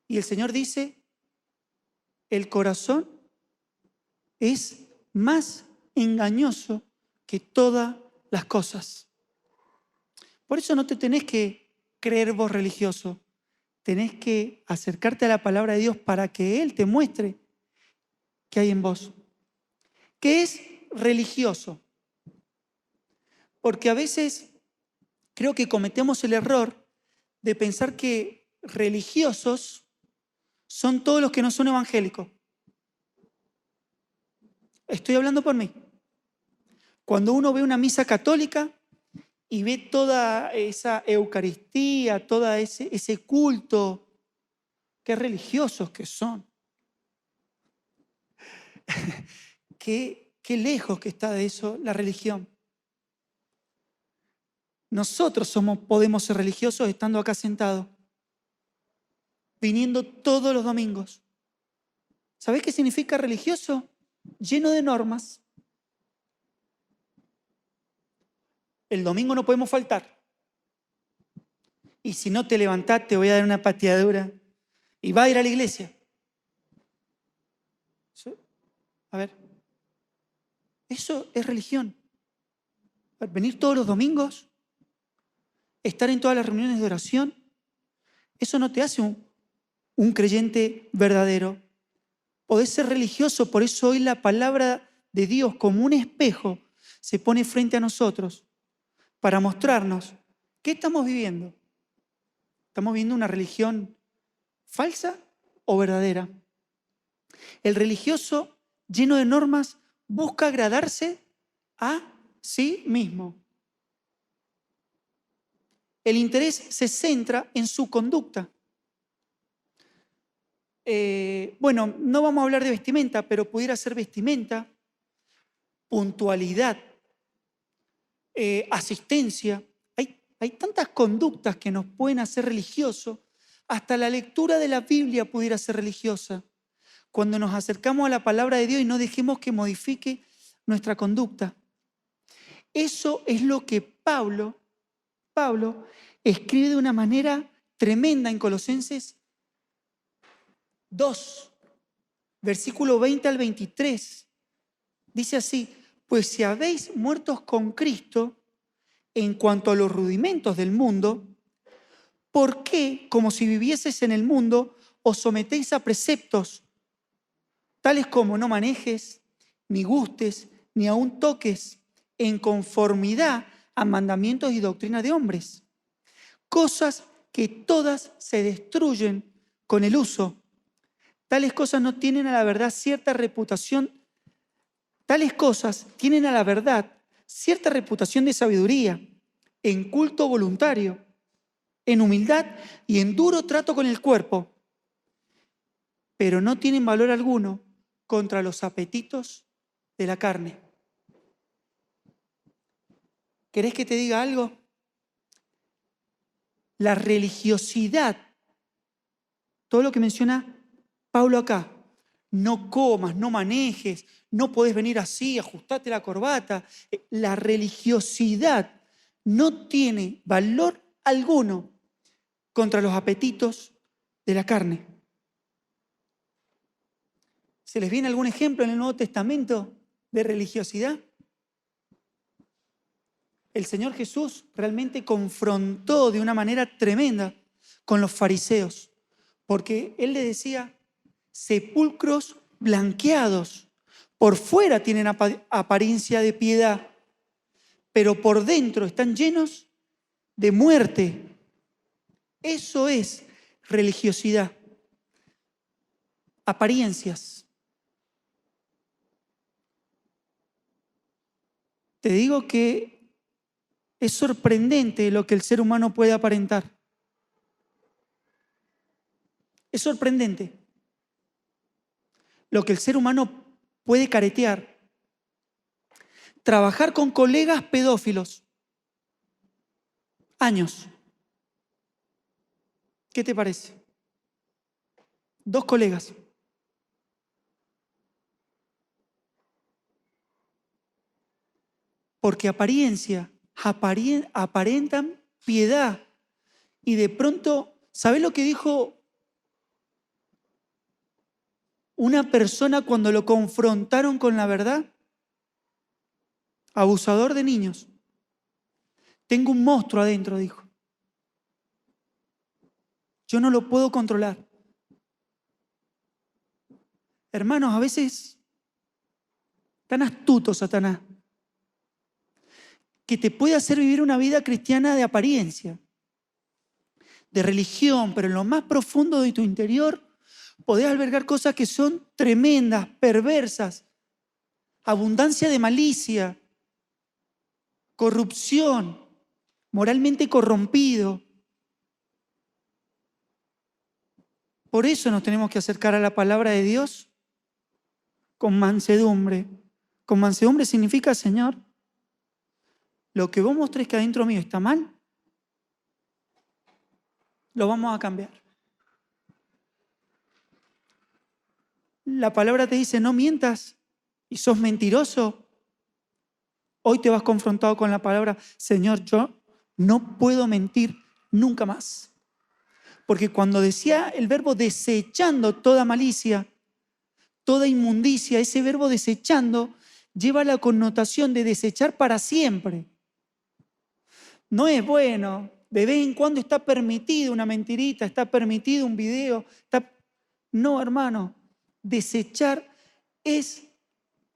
Y el Señor dice, el corazón es más engañoso que todas las cosas. Por eso no te tenés que creer vos religioso. Tenés que acercarte a la palabra de Dios para que Él te muestre qué hay en vos. ¿Qué es religioso? Porque a veces creo que cometemos el error de pensar que religiosos son todos los que no son evangélicos. Estoy hablando por mí. Cuando uno ve una misa católica y ve toda esa Eucaristía, todo ese culto, qué religiosos que son. Qué lejos que está de eso la religión. Nosotros podemos ser religiosos estando acá sentados, viniendo todos los domingos. ¿Sabés qué significa religioso? Lleno de normas. El domingo no podemos faltar. Y si no te levantás, te voy a dar una pateadura. Y va a ir a la iglesia. ¿Sí? A ver. Eso es religión. Venir todos los domingos, estar en todas las reuniones de oración, eso no te hace un creyente verdadero. Podés ser religioso, por eso hoy la palabra de Dios como un espejo se pone frente a nosotros para mostrarnos qué estamos viviendo. ¿Estamos viviendo una religión falsa o verdadera? El religioso, lleno de normas, busca agradarse a sí mismo. El interés se centra en su conducta. Bueno, no vamos a hablar de vestimenta, pero pudiera ser vestimenta, puntualidad, asistencia. Hay tantas conductas que nos pueden hacer religiosos. Hasta la lectura de la Biblia pudiera ser religiosa. Cuando nos acercamos a la palabra de Dios y no dejemos que modifique nuestra conducta. Eso es lo que Pablo escribe de una manera tremenda en Colosenses 2, versículo 20 al 23. Dice así, pues si habéis muertos con Cristo en cuanto a los rudimentos del mundo, ¿por qué, como si vivieseis en el mundo, os sometéis a preceptos tales como no manejes, ni gustes, ni aun toques, en conformidad a mandamientos y doctrina de hombres? Cosas que todas se destruyen con el uso. Tales cosas no tienen a la verdad cierta reputación. Tales cosas tienen a la verdad cierta reputación de sabiduría, en culto voluntario, en humildad y en duro trato con el cuerpo, pero no tienen valor alguno contra los apetitos de la carne. ¿Querés que te diga algo? La religiosidad, todo lo que menciona Pablo acá, no comas, no manejes, no podés venir así, ajustate la corbata. La religiosidad no tiene valor alguno contra los apetitos de la carne. ¿Se les viene algún ejemplo en el Nuevo Testamento de religiosidad? El Señor Jesús realmente confrontó de una manera tremenda con los fariseos, porque Él les decía, sepulcros blanqueados, por fuera tienen apariencia de piedad, pero por dentro están llenos de muerte. Eso es religiosidad. Apariencias. Te digo que es sorprendente lo que el ser humano puede aparentar. Es sorprendente lo que el ser humano puede caretear. Trabajar con colegas pedófilos. Años. ¿Qué te parece? 2 colegas. Porque aparentan piedad. Y de pronto, ¿sabés lo que dijo una persona cuando lo confrontaron con la verdad? Abusador de niños. Tengo un monstruo adentro, dijo. Yo no lo puedo controlar. Hermanos, a veces tan astuto Satanás que te puede hacer vivir una vida cristiana de apariencia, de religión, pero en lo más profundo de tu interior podés albergar cosas que son tremendas, perversas, abundancia de malicia, corrupción, moralmente corrompido. Por eso nos tenemos que acercar a la palabra de Dios con mansedumbre. Con mansedumbre significa, Señor, lo que vos mostrés que adentro mío está mal, lo vamos a cambiar. La palabra te dice, no mientas y sos mentiroso. Hoy te vas confrontado con la palabra, Señor, yo no puedo mentir nunca más. Porque cuando decía el verbo desechando toda malicia, toda inmundicia, ese verbo desechando lleva la connotación de desechar para siempre. No es bueno, de vez en cuando está permitido una mentirita, está permitido un video. No, hermano, desechar es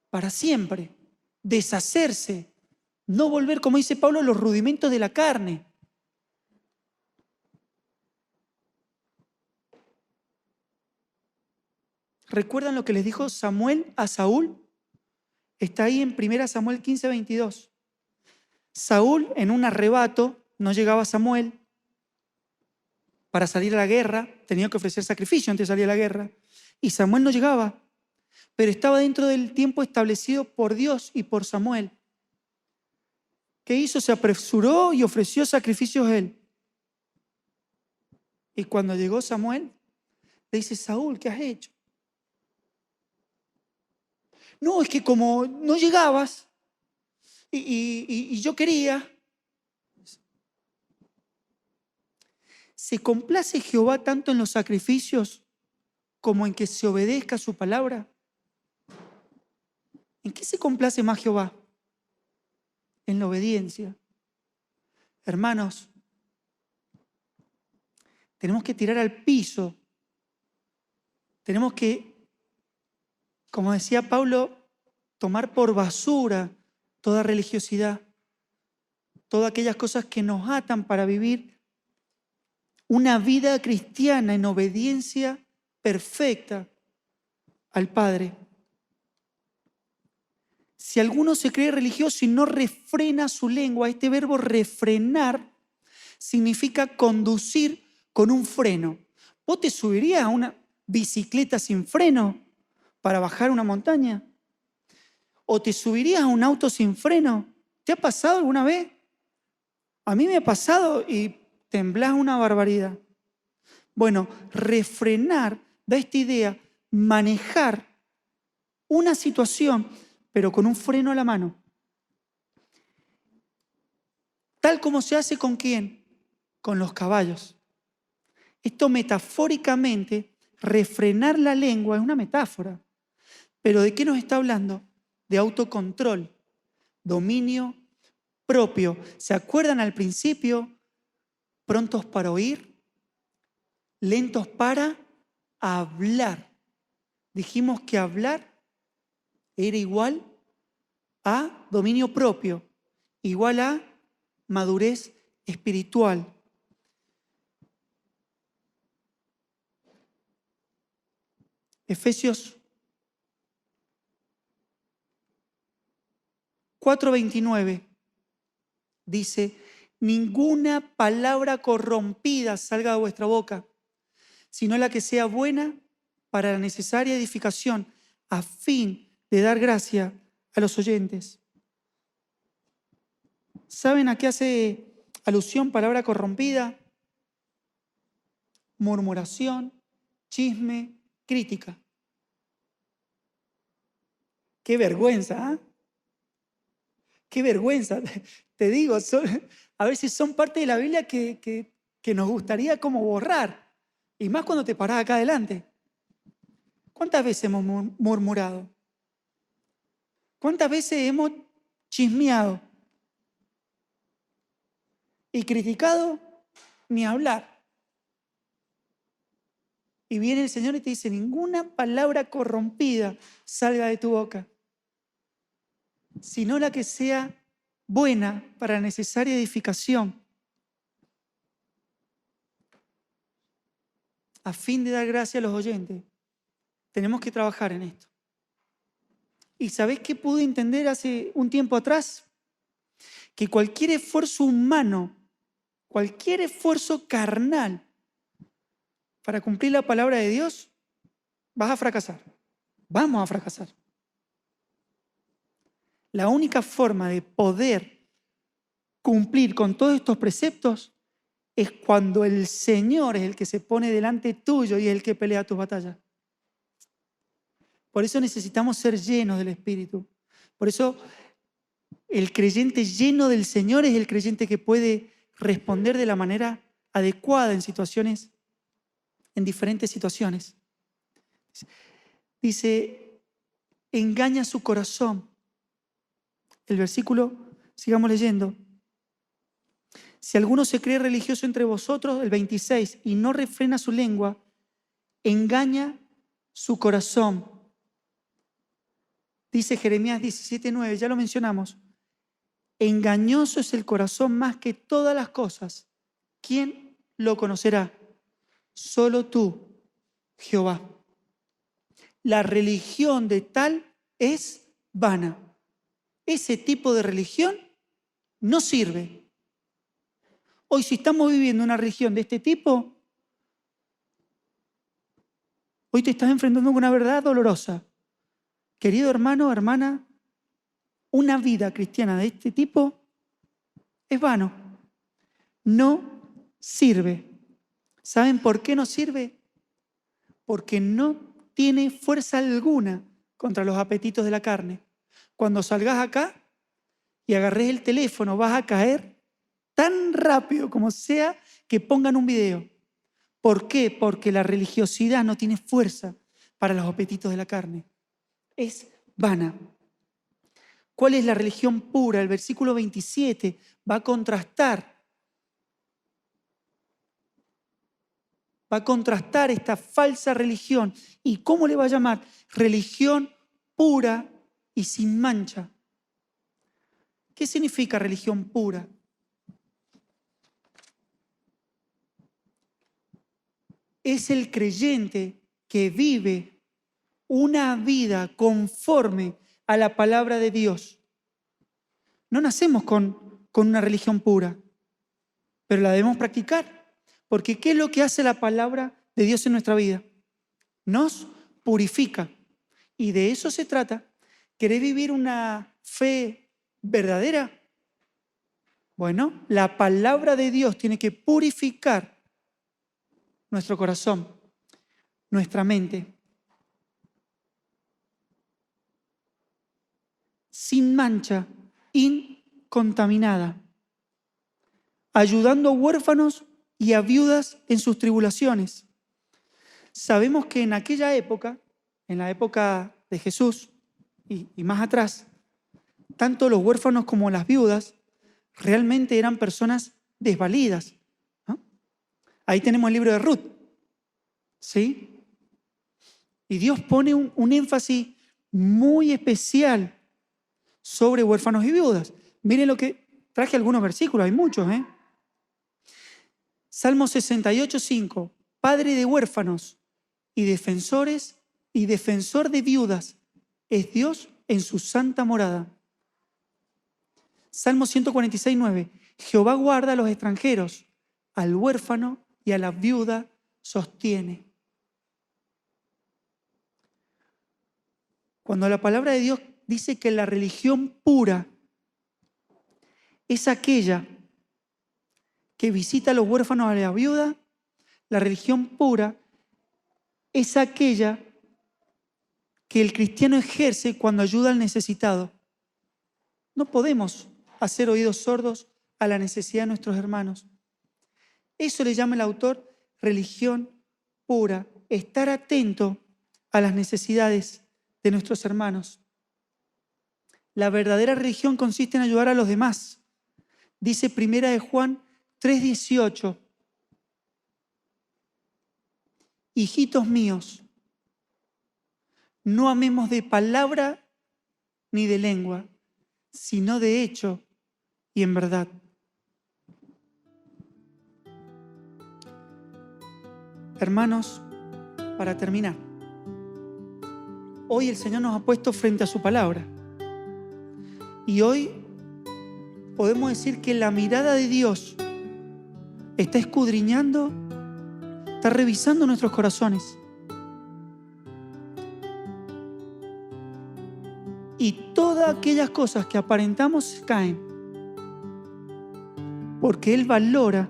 para siempre, deshacerse, no volver, como dice Pablo, a los rudimentos de la carne. ¿Recuerdan lo que les dijo Samuel a Saúl? Está ahí en 1 Samuel 15:22. Saúl, en un arrebato, no llegaba a Samuel para salir a la guerra, tenía que ofrecer sacrificio antes de salir a la guerra, y Samuel no llegaba, pero estaba dentro del tiempo establecido por Dios y por Samuel. ¿Qué hizo? Se apresuró y ofreció sacrificios él. Y cuando llegó Samuel, le dice, Saúl, ¿qué has hecho? No, es que como no llegabas y yo quería. ¿Se complace Jehová tanto en los sacrificios como en que se obedezca su palabra? ¿En qué se complace más Jehová? En la obediencia. Hermanos, tenemos que tirar al piso. Tenemos que, como decía Pablo, tomar por basura toda religiosidad, todas aquellas cosas que nos atan para vivir una vida cristiana en obediencia perfecta al Padre. Si alguno se cree religioso y no refrena su lengua, este verbo refrenar significa conducir con un freno. ¿Vos te subirías a una bicicleta sin freno para bajar una montaña? ¿O te subirías a un auto sin freno? ¿Te ha pasado alguna vez? A mí me ha pasado y temblás una barbaridad. Bueno, refrenar da esta idea manejar una situación, pero con un freno a la mano. Tal como se hace ¿con quién? Con los caballos. Esto metafóricamente, refrenar la lengua es una metáfora. Pero ¿de qué nos está hablando? De autocontrol, dominio propio. ¿Se acuerdan al principio? Prontos para oír, lentos para hablar. Dijimos que hablar era igual a dominio propio, igual a madurez espiritual. Efesios 4:29 dice: ninguna palabra corrompida salga de vuestra boca, sino la que sea buena para la necesaria edificación, a fin de dar gracia a los oyentes. ¿Saben a qué hace alusión palabra corrompida? Murmuración, chisme, crítica. ¡Qué vergüenza! ¿Eh? ¡Qué vergüenza! Te digo, a veces son parte de la Biblia que nos gustaría como borrar. Y más cuando te parás acá adelante. ¿Cuántas veces hemos murmurado? ¿Cuántas veces hemos chismeado? Y criticado, ni hablar. Y viene el Señor y te dice: ninguna palabra corrompida salga de tu boca, sino la que sea buena para la necesaria edificación, a fin de dar gracia a los oyentes. Tenemos que trabajar en esto. ¿Y sabés qué pude entender hace un tiempo atrás? Que cualquier esfuerzo humano, cualquier esfuerzo carnal para cumplir la palabra de Dios, vas a fracasar. Vamos a fracasar. La única forma de poder cumplir con todos estos preceptos es cuando el Señor es el que se pone delante tuyo y es el que pelea tus batallas. Por eso necesitamos ser llenos del Espíritu. Por eso el creyente lleno del Señor es el creyente que puede responder de la manera adecuada en diferentes situaciones. Dice, engaña su corazón. El versículo, sigamos leyendo. Si alguno se cree religioso entre vosotros, el 26, y no refrena su lengua, engaña su corazón. Dice Jeremías 17:9, ya lo mencionamos. Engañoso es el corazón más que todas las cosas. ¿Quién lo conocerá? Solo tú, Jehová. La religión de tal es vana. Ese tipo de religión no sirve. Hoy, si estamos viviendo una religión de este tipo, hoy te estás enfrentando con una verdad dolorosa. Querido hermano, hermana, una vida cristiana de este tipo es vano. No sirve. ¿Saben por qué no sirve? Porque no tiene fuerza alguna contra los apetitos de la carne. Cuando salgas acá y agarres el teléfono, vas a caer tan rápido como sea que pongan un video. ¿Por qué? Porque la religiosidad no tiene fuerza para los apetitos de la carne. Es vana. ¿Cuál es la religión pura? El versículo 27 va a contrastar esta falsa religión. ¿Y cómo le va a llamar? Religión pura y sin mancha. ¿Qué significa religión pura? Es el creyente que vive una vida conforme a la palabra de Dios. No nacemos con una religión pura, pero la debemos practicar. Porque ¿qué es lo que hace la palabra de Dios en nuestra vida? Nos purifica. Y de eso se trata. ¿Querés vivir una fe verdadera? Bueno, la palabra de Dios tiene que purificar nuestro corazón, nuestra mente. sin mancha, incontaminada, ayudando a huérfanos y a viudas en sus tribulaciones. Sabemos que en aquella época, en la época de Jesús y más atrás, tanto los huérfanos como las viudas realmente eran personas desvalidas, ¿no? Ahí tenemos el libro de Ruth, ¿sí? Y Dios pone un énfasis muy especial sobre huérfanos y viudas. Miren lo que traje, algunos versículos, hay muchos, ¿eh? Salmo 68:5, Padre de huérfanos y defensores y defensor de viudas es Dios en su santa morada. Salmo 146:9, Jehová guarda a los extranjeros, al huérfano y a la viuda sostiene. Cuando la palabra de Dios dice que la religión pura es aquella que visita a los huérfanos y a la viuda, la religión pura es aquella que el cristiano ejerce cuando ayuda al necesitado. No podemos hacer oídos sordos a la necesidad de nuestros hermanos. Eso le llama el autor religión pura, estar atento a las necesidades de nuestros hermanos. La verdadera religión consiste en ayudar a los demás. Dice 1 de Juan 3:18, hijitos míos, no amemos de palabra ni de lengua, sino de hecho y en verdad. Hermanos, para terminar, hoy el Señor nos ha puesto frente a su palabra. Y hoy podemos decir que la mirada de Dios está escudriñando, está revisando nuestros corazones. Y todas aquellas cosas que aparentamos caen, porque Él valora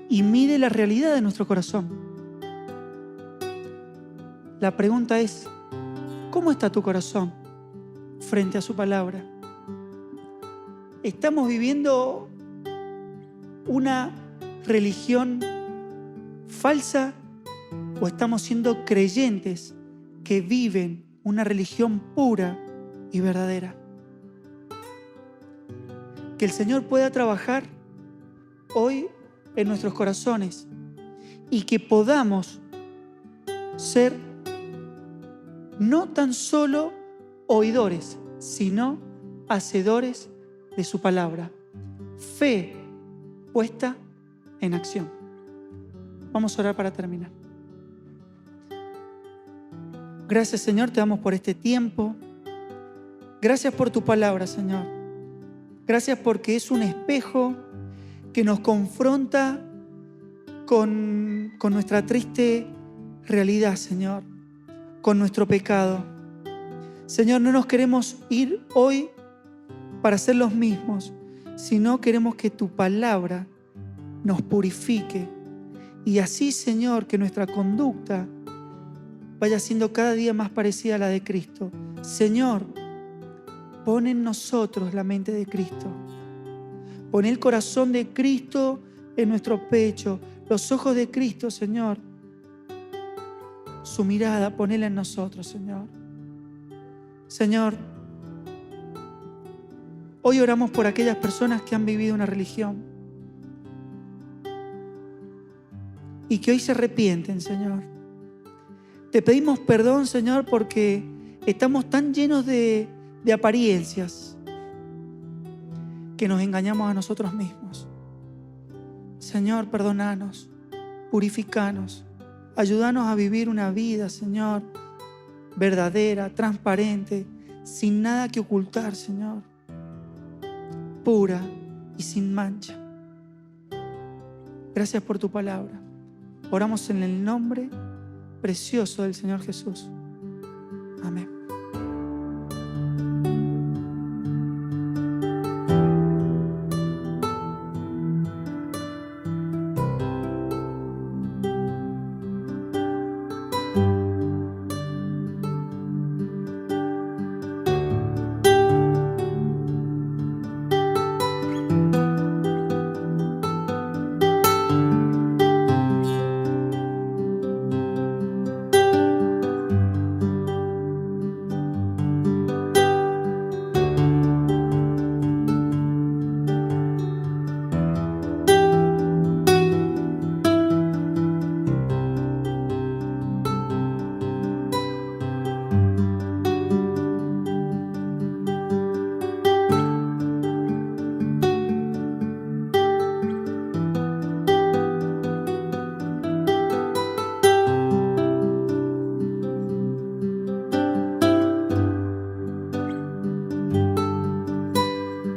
y mide la realidad de nuestro corazón. La pregunta es, ¿cómo está tu corazón frente a su palabra? ¿Estamos viviendo una religión falsa o estamos siendo creyentes que viven una religión pura y verdadera? Que el Señor pueda trabajar hoy en nuestros corazones y que podamos ser no tan solo oidores, sino hacedores de su palabra. Fe puesta en acción. Vamos a orar para terminar. Gracias, Señor, te damos por este tiempo. Gracias por tu palabra, Señor. Gracias porque es un espejo que nos confronta con nuestra triste realidad, Señor, con nuestro pecado. Señor, no nos queremos ir hoy para ser los mismos, sino queremos que tu palabra nos purifique y así, Señor, que nuestra conducta vaya siendo cada día más parecida a la de Cristo. Señor, pon en nosotros la mente de Cristo. Pon el corazón de Cristo en nuestro pecho, los ojos de Cristo, Señor. Su mirada, ponela en nosotros, Señor. Señor, hoy oramos por aquellas personas que han vivido una religión y que hoy se arrepienten, Señor. Te pedimos perdón, Señor, porque estamos tan llenos de apariencias que nos engañamos a nosotros mismos. Señor, perdonanos, purificanos, ayúdanos a vivir una vida, Señor, verdadera, transparente, sin nada que ocultar, Señor, pura y sin mancha. Gracias por tu palabra. Oramos en el nombre precioso del Señor Jesús. Amén.